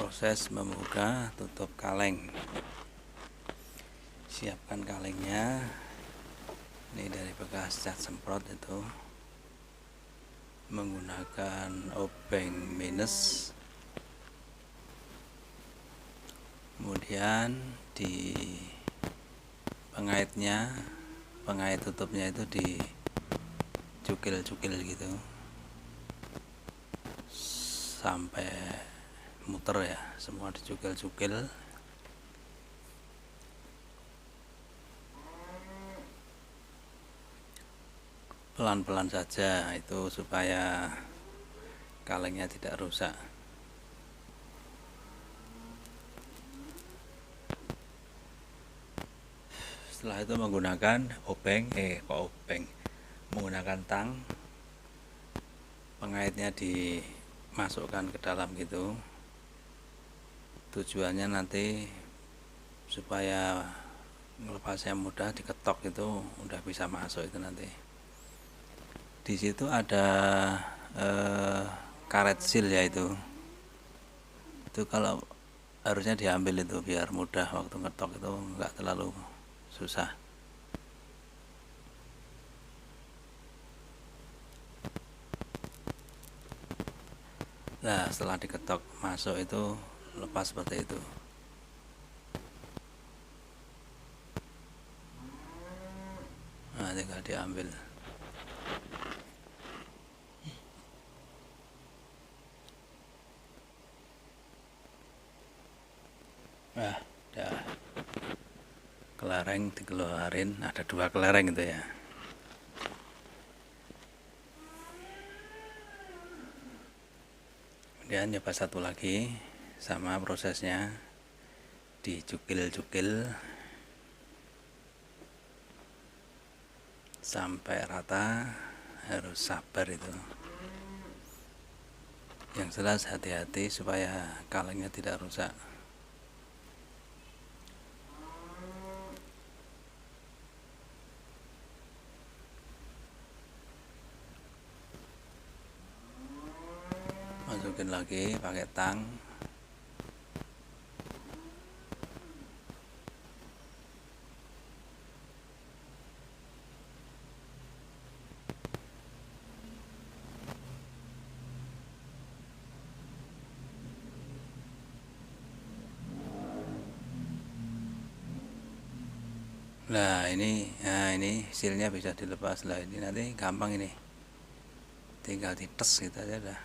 proses membuka tutup kaleng. Siapkan kalengnya. Ini dari bekas cat semprot itu, menggunakan obeng minus. Kemudian di pengait tutupnya itu dicukil-cukil gitu sampai muter ya, semua dicukil-cukil. Pelan-pelan saja itu supaya kalengnya tidak rusak. Setelah itu menggunakan menggunakan tang, pengaitnya dimasukkan ke dalam gitu. Tujuannya nanti supaya melepasnya mudah, diketok itu udah bisa masuk itu nanti. Di situ ada karet seal ya, itu kalau harusnya diambil itu biar mudah waktu ngetok, itu enggak terlalu susah. Nah, setelah diketok masuk itu lepas seperti itu. Nah, tinggal diambil. Nah, udah kelereng dikeluarin, ada 2 kelereng gitu ya. Kemudian nyoba satu lagi, sama prosesnya, dicukil-cukil sampai rata, harus sabar itu. Yang jelas hati-hati supaya kalengnya tidak rusak. Masukin lagi pakai tang. Nah, ini sealnya bisa dilepas lah. Ini nanti gampang, ini tinggal dites gitu aja dah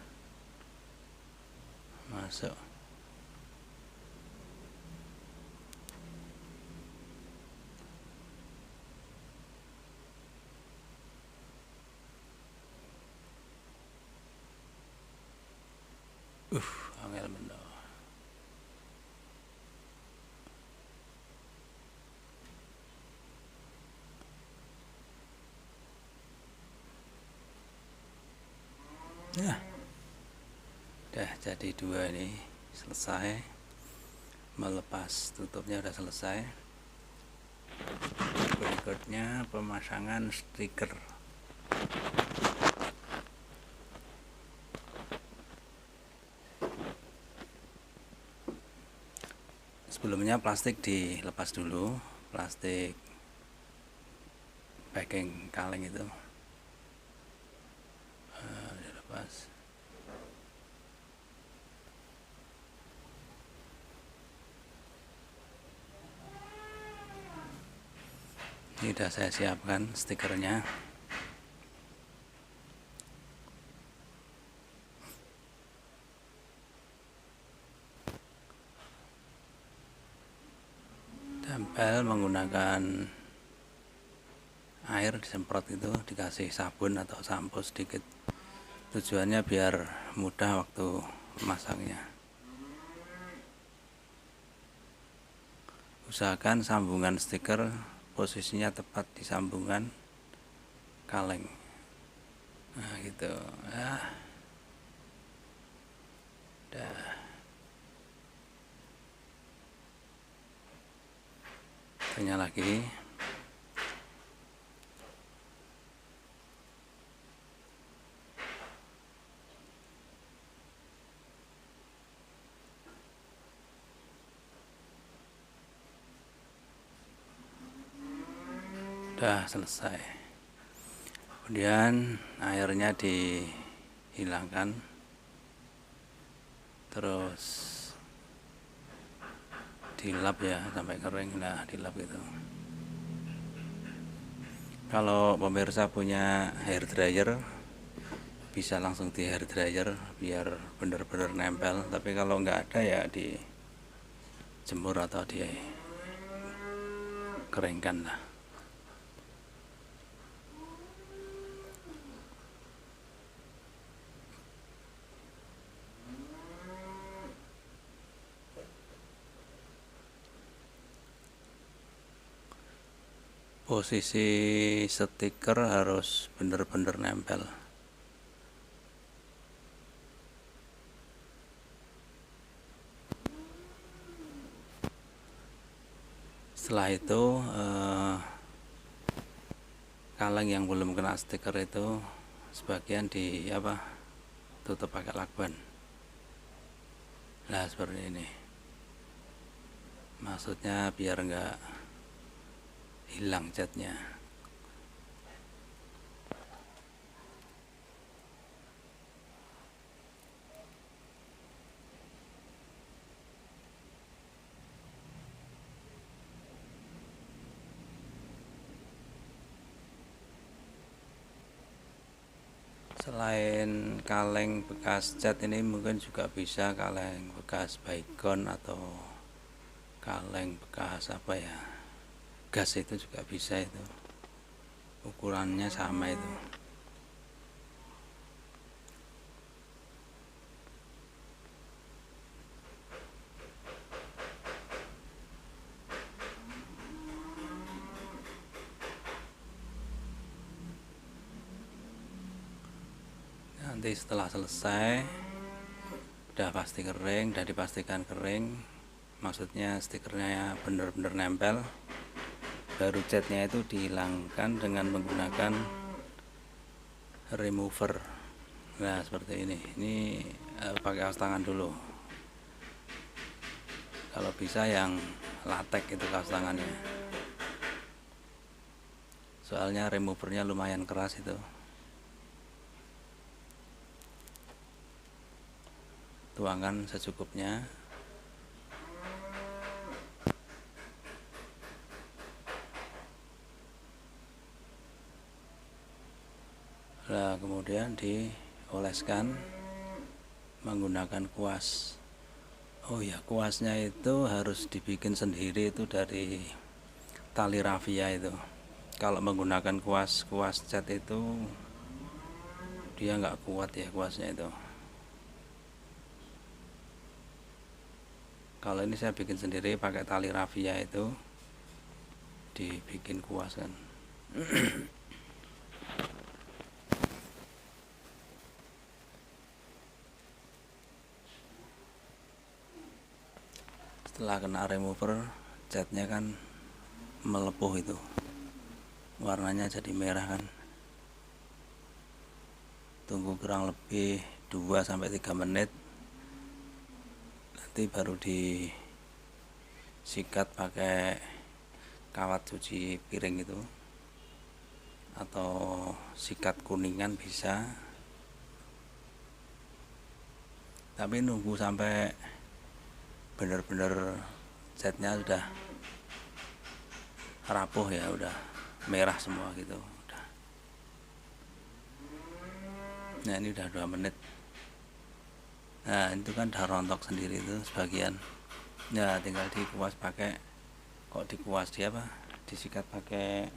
masuk. Angel bener. Nah, udah jadi 2 ini, selesai. Melepas tutupnya udah selesai. Berikutnya pemasangan stiker. Sebelumnya plastik dilepas dulu, plastik backing kaleng itu dilepas. Ini sudah saya siapkan stikernya. Tempel menggunakan air, disemprot itu, dikasih sabun atau sampo sedikit. Tujuannya biar mudah waktu memasangnya. Usahakan sambungan stiker posisinya tepat di sambungan kaleng. Nah, gitu. Dah. Tanya lagi. Udah selesai. Kemudian airnya dihilangkan, terus dilap ya sampai kering. Nah, dilap gitu. Kalau pemirsa punya hair dryer, bisa langsung di hair dryer biar bener-bener nempel. Tapi kalau nggak ada ya dijemur atau dikeringkan lah. Posisi stiker harus bener-bener nempel. Setelah itu kaleng yang belum kena stiker itu sebagian tutup pakai lakban. Nah, seperti ini. Maksudnya biar nggak hilang catnya. Selain kaleng bekas cat ini mungkin juga bisa kaleng bekas baygon atau kaleng bekas gas, itu juga bisa. Itu ukurannya sama itu. Nanti setelah selesai, udah pasti kering, udah dipastikan kering, maksudnya stikernya bener-bener nempel, baru catnya itu dihilangkan dengan menggunakan remover. Nah, seperti ini pakai kaos tangan dulu. Kalau bisa yang latek itu kaos tangannya, soalnya removernya lumayan keras itu. Tuangkan secukupnya. Nah, kemudian dioleskan menggunakan kuas. Oh ya, kuasnya itu harus dibikin sendiri, itu dari tali rafia itu. Kalau menggunakan kuas cat itu dia nggak kuat ya kuasnya itu. Kalau ini saya bikin sendiri pakai tali rafia itu, dibikin kuas kan. Setelah kena remover, catnya kan melepuh itu, warnanya jadi merah kan. Tunggu kurang lebih 2-3 menit, nanti baru disikat pakai kawat cuci piring itu, atau sikat kuningan bisa. Tapi nunggu sampai bener-bener catnya sudah rapuh ya, udah merah semua gitu. Nah, ini udah 2 menit. Nah, itu kan udah rontok sendiri itu sebagian. Ya, tinggal dikuas pakai, disikat pakai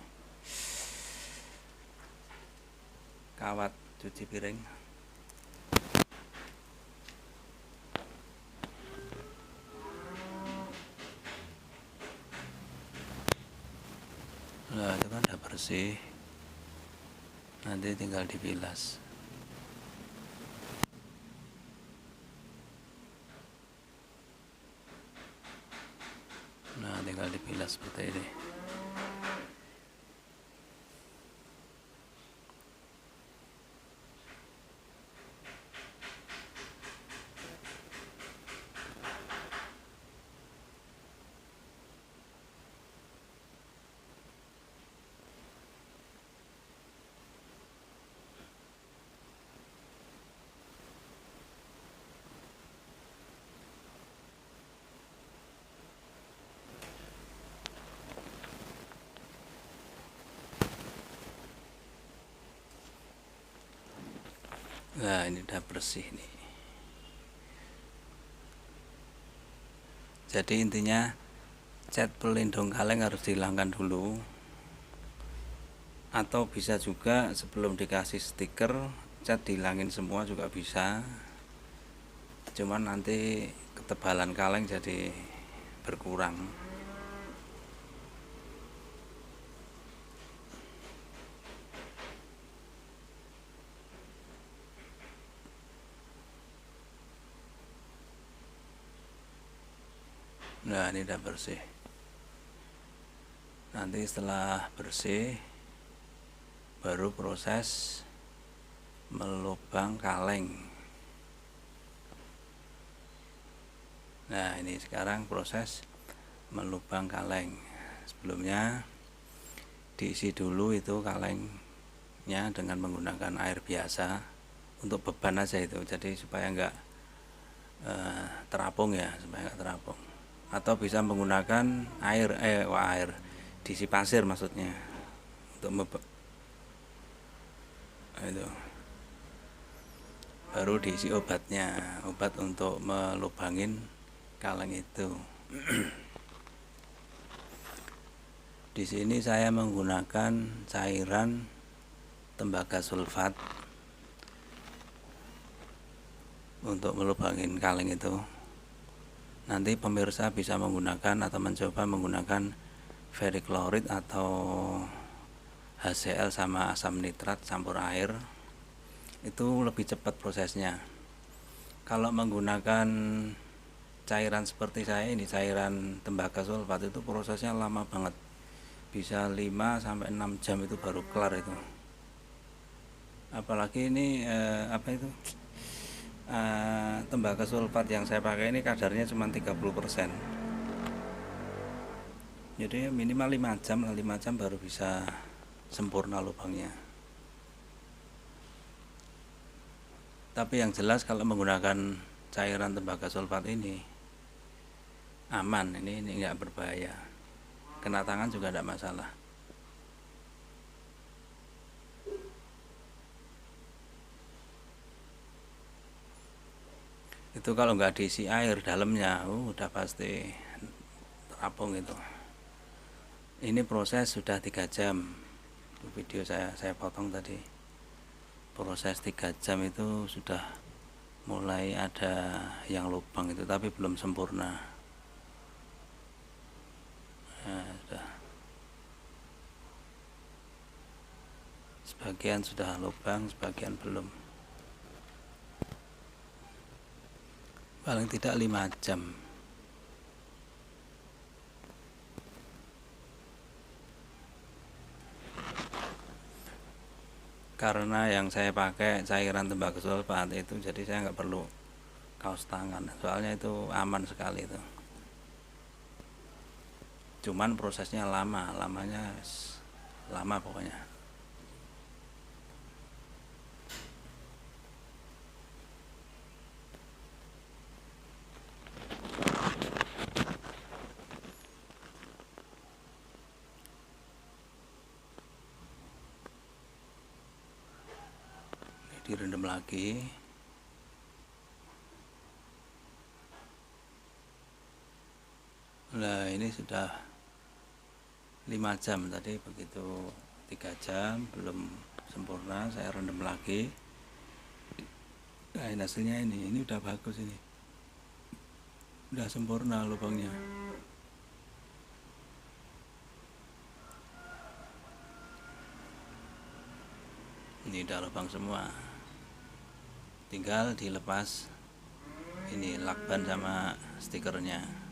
kawat cuci piring. Nah, itu kan udah bersih, nanti tinggal dibilas. Nah, tinggal dibilas seperti ini. Nah, ini udah bersih nih. Jadi intinya cat pelindung kaleng harus dihilangkan dulu, atau bisa juga sebelum dikasih stiker cat dihilangin semua juga bisa. Cuman nanti ketebalan kaleng jadi berkurang. Nah, ini udah bersih. Nanti setelah bersih baru proses melubang kaleng. Nah, ini sekarang proses melubang kaleng. Sebelumnya diisi dulu itu kalengnya dengan menggunakan air biasa untuk beban aja itu, jadi supaya enggak terapung ya, supaya enggak terapung. Atau bisa menggunakan air diisi pasir maksudnya untuk itu. Baru diisi obatnya, obat untuk melubangin kaleng itu. Di sini saya menggunakan cairan tembaga sulfat untuk melubangin kaleng itu. Nanti pemirsa bisa menggunakan atau mencoba menggunakan ferriklorid atau HCl sama asam nitrat campur air. Itu lebih cepat prosesnya. Kalau menggunakan cairan seperti saya ini, cairan tembaga sulfat, itu prosesnya lama banget. Bisa 5 sampai 6 jam itu baru kelar itu. Apalagi ini tembaga sulfat yang saya pakai ini kadarnya cuma 30%. Jadi minimal 5 jam baru bisa sempurna lubangnya. Tapi yang jelas kalau menggunakan cairan tembaga sulfat ini aman, ini enggak berbahaya. Kena tangan juga tidak masalah. Itu kalau nggak diisi air dalamnya, udah pasti terapung itu. Ini proses sudah 3 jam. Video saya potong tadi. Proses 3 jam itu sudah mulai ada yang lubang itu, tapi belum sempurna. Nah, sudah. Sebagian sudah lubang, sebagian belum. Paling tidak 5 jam. Karena yang saya pakai cairan tembaga sulfat itu, jadi saya nggak perlu kaos tangan, soalnya itu aman sekali itu. Cuman prosesnya lamanya lama pokoknya. Direndam lagi. Nah, ini sudah 5 jam tadi, begitu 3 jam belum sempurna, saya rendam lagi. Nah, hasilnya ini udah bagus, ini udah sempurna lubangnya. Ini udah lubang semua, tinggal dilepas ini lakban sama stikernya.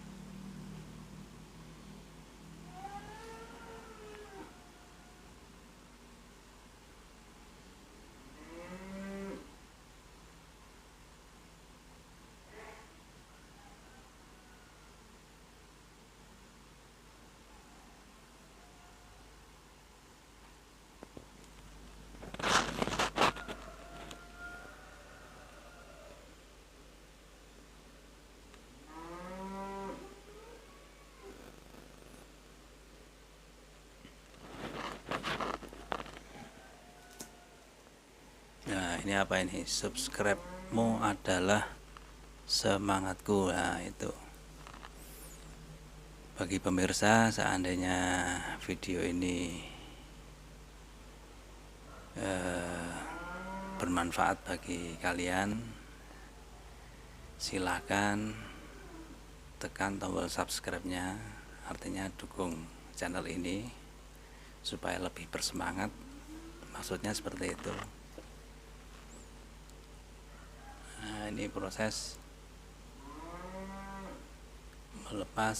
ini apa ini, subscribe-mu adalah semangatku. Nah itu bagi pemirsa, seandainya video ini bermanfaat bagi kalian, silakan tekan tombol subscribe-nya, artinya dukung channel ini supaya lebih bersemangat, maksudnya seperti itu. Nah, ini proses melepas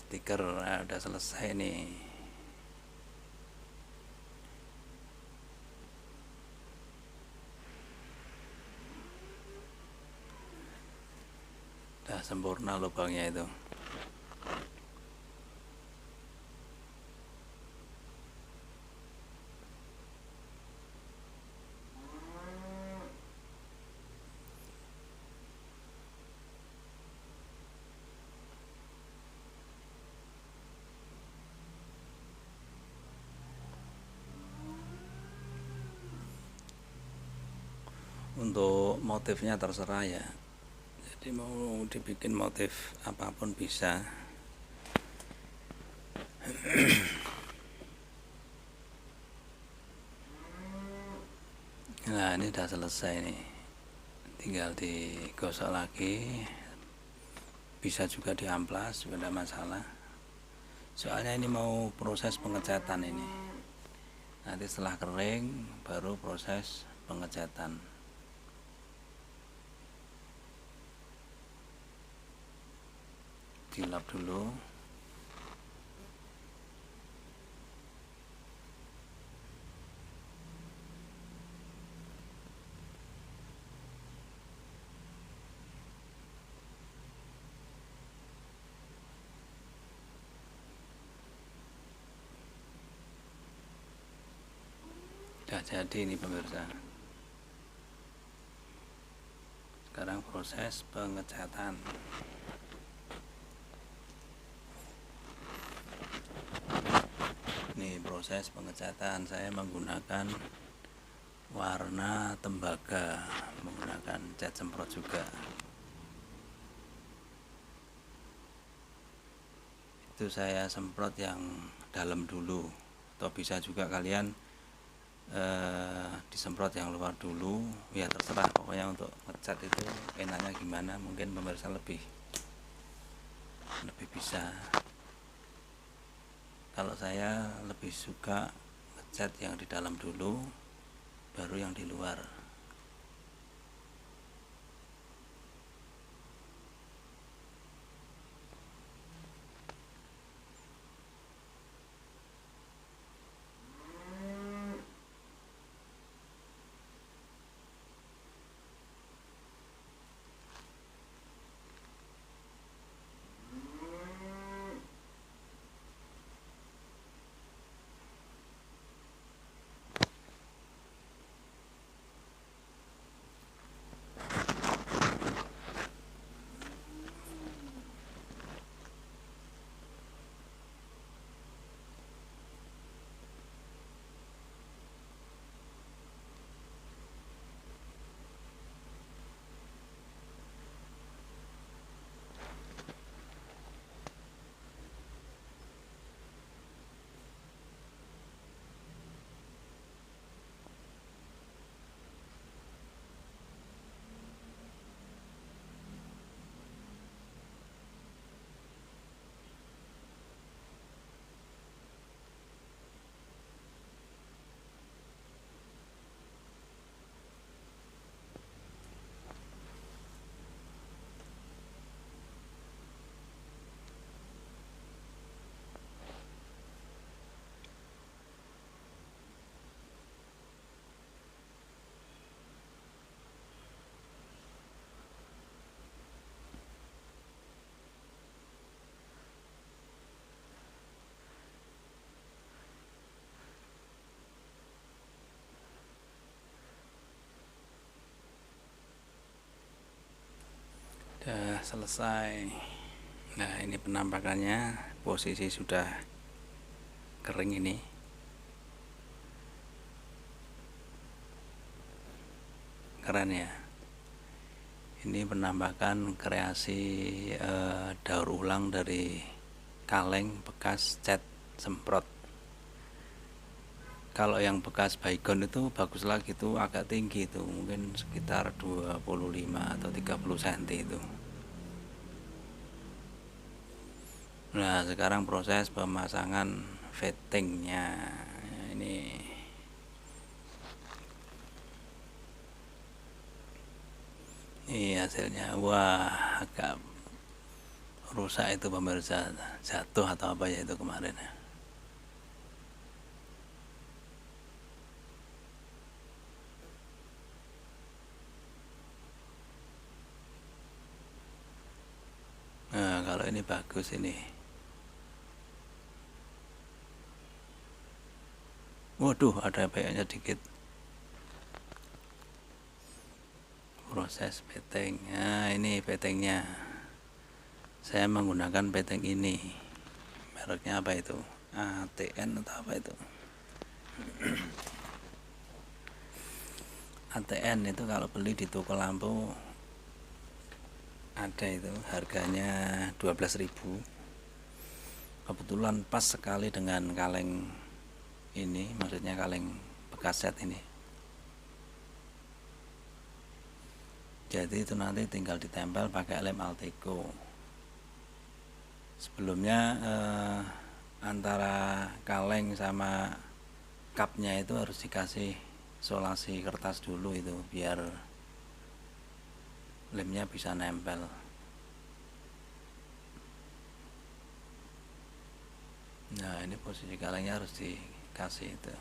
stiker. Nah, udah selesai nih. Udah sempurna lubangnya itu. Untuk motifnya terserah ya, jadi mau dibikin motif apapun bisa. Nah ini udah selesai nih, tinggal digosok lagi, bisa juga diamplas juga tidak masalah, soalnya ini mau proses pengecatan. Ini nanti setelah kering baru proses pengecatan. Dilap dulu. Sudah jadi ini pemirsa. Sekarang proses pengecatan. Ini proses pengecatan, saya menggunakan warna tembaga, menggunakan cat semprot juga. Itu saya semprot yang dalam dulu, atau bisa juga kalian disemprot yang luar dulu, ya terserah. Pokoknya untuk ngecat itu enaknya gimana, mungkin pemirsa lebih bisa. Kalau saya lebih suka ngecat yang di dalam dulu, baru yang di luar. Sudah selesai. Nah ini penampakannya, posisi sudah kering ini. keren ya. Ini menambahkan kreasi daur ulang dari kaleng bekas cat semprot. Kalau yang bekas baygon itu bagus lagi, itu agak tinggi, itu mungkin sekitar 25 atau 30 cm itu. Nah, sekarang proses pemasangan fittingnya. Ini hasilnya. Wah, agak rusak itu pemirsa, jatuh atau apa ya itu kemarin ya. Nah, kalau ini bagus ini. Waduh, ada peyaknya dikit. Proses fitting. Nah, ini fittingnya. Saya menggunakan fitting ini. Mereknya apa itu? ATN atau apa itu? ATN itu kalau beli di toko lampu ada itu, harganya 12.000. Kebetulan pas sekali dengan kaleng ini, maksudnya kaleng bekas set ini. Jadi itu nanti tinggal ditempel pakai lem Alteco. Sebelumnya antara kaleng sama cupnya itu harus dikasih solasi kertas dulu itu, biar lemnya bisa nempel. Nah, ini posisi kalengnya harus dikasih itu.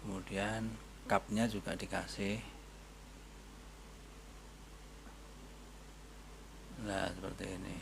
Kemudian cupnya juga dikasih. Nah, seperti ini.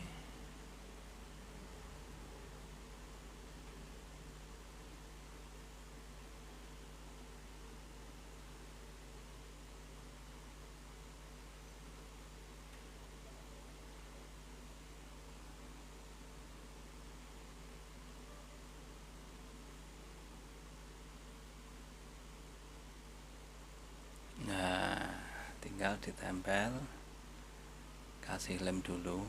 Nah, tinggal ditempel, kasih lem dulu.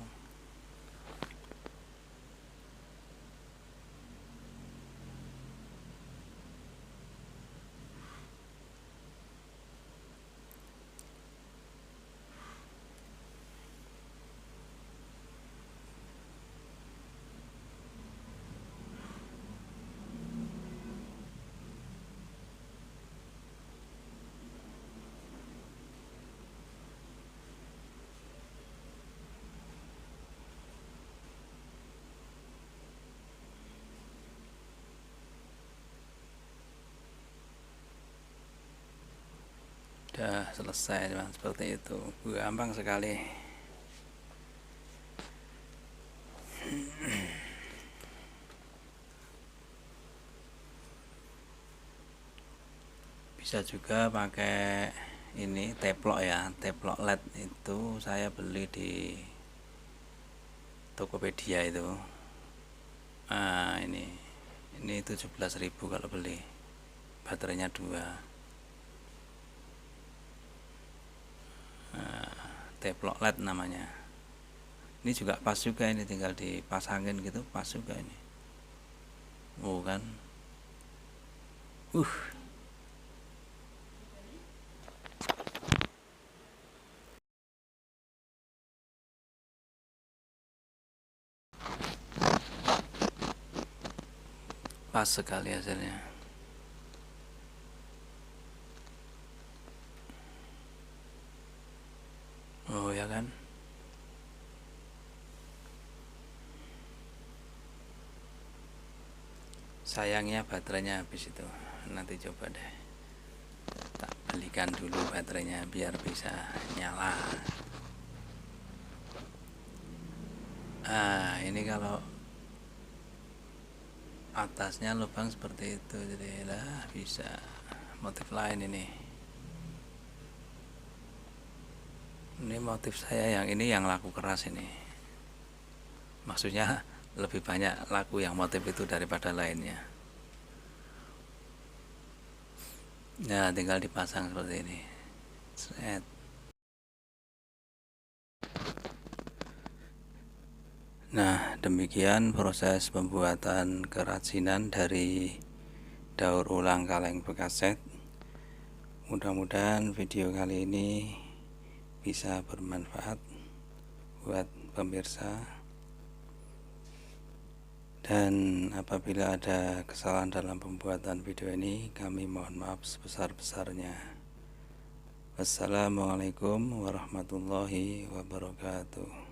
Udah selesai teman, seperti itu. Gampang sekali. Bisa juga pakai ini teplok ya, teplok LED itu saya beli di Tokopedia itu. Nah, ini 17.000 kalau beli. Baterainya 2. Teplok LED namanya. Ini juga pas juga, ini tinggal dipasangin gitu, pas juga ini. Oh kan. Pas sekali hasilnya. Oh ya kan. Sayangnya baterainya habis itu. Nanti coba deh, tak belikan dulu baterainya biar bisa nyala. Ini kalau atasnya lubang seperti itu, jadi lah bisa motif lain ini. Ini motif saya yang ini, yang laku keras ini. Maksudnya lebih banyak laku yang motif itu daripada lainnya. Nah, tinggal dipasang seperti ini. Set. Nah, demikian proses pembuatan kerajinan dari daur ulang kaleng bekas set. Mudah-mudahan video kali ini bisa bermanfaat buat pemirsa. Dan apabila ada kesalahan dalam pembuatan video ini, kami mohon maaf sebesar-besarnya. Wassalamualaikum warahmatullahi wabarakatuh.